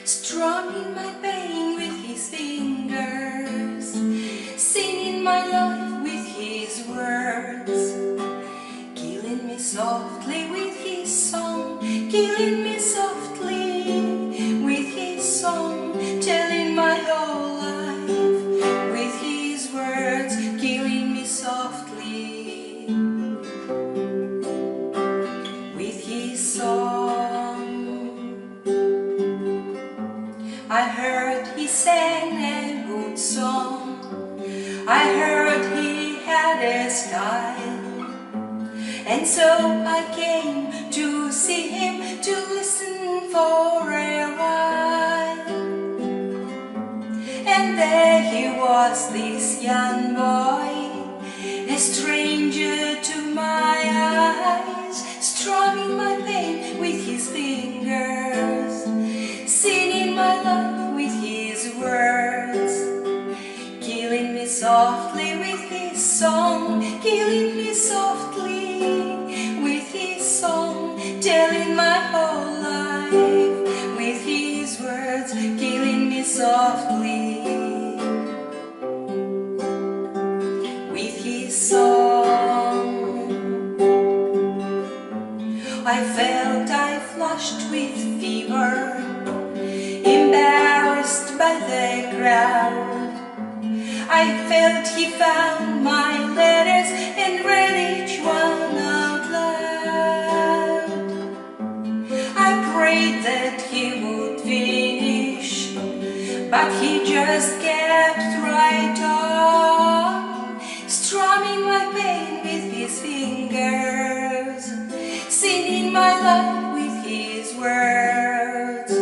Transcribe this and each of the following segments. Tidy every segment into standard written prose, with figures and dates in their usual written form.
Strumming my pain with his fingers, singing my life with his words, killing me softly with his song, killing me softly with his song, telling my whole life with his words, killing me softly with his song. I heard he sang a good song, I heard he had a style, and so I came to see him, to listen for a while. And there he was, this young boy, a stranger to my eyes, strumming my pain with his fingers, singing my life with his words, killing me softly with his song, killing me softly with his song, telling my whole life with his words, killing me softly with his song. I felt I flushed with fever, embarrassed by the crowd. I felt he found my letters and read each one out loud. I prayed that he would finish, but he just kept right on, strumming my pain with his fingers, singing my life with his words,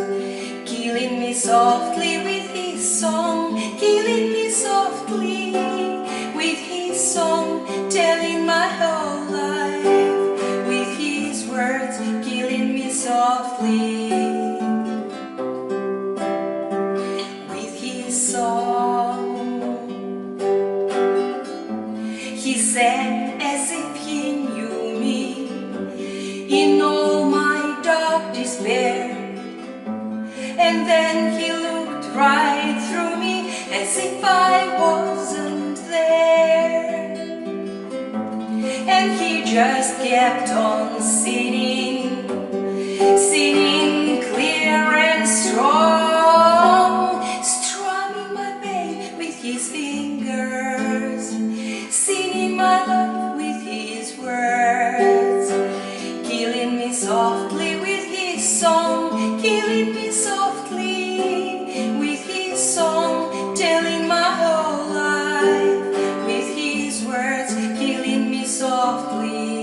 killing me softly with his song, killing me softly with his song, telling my whole life with his words, killing me softly with his song. He sang as if he knew me in all my dark despair, and then he looked right through me as if I wasn't there, and he just kept on singing, singing clear and strong, strumming my pain with his fingers, singing my life with his words, killing me softly with his song, killing me softly with his song, telling my whole life with his words, killing me softly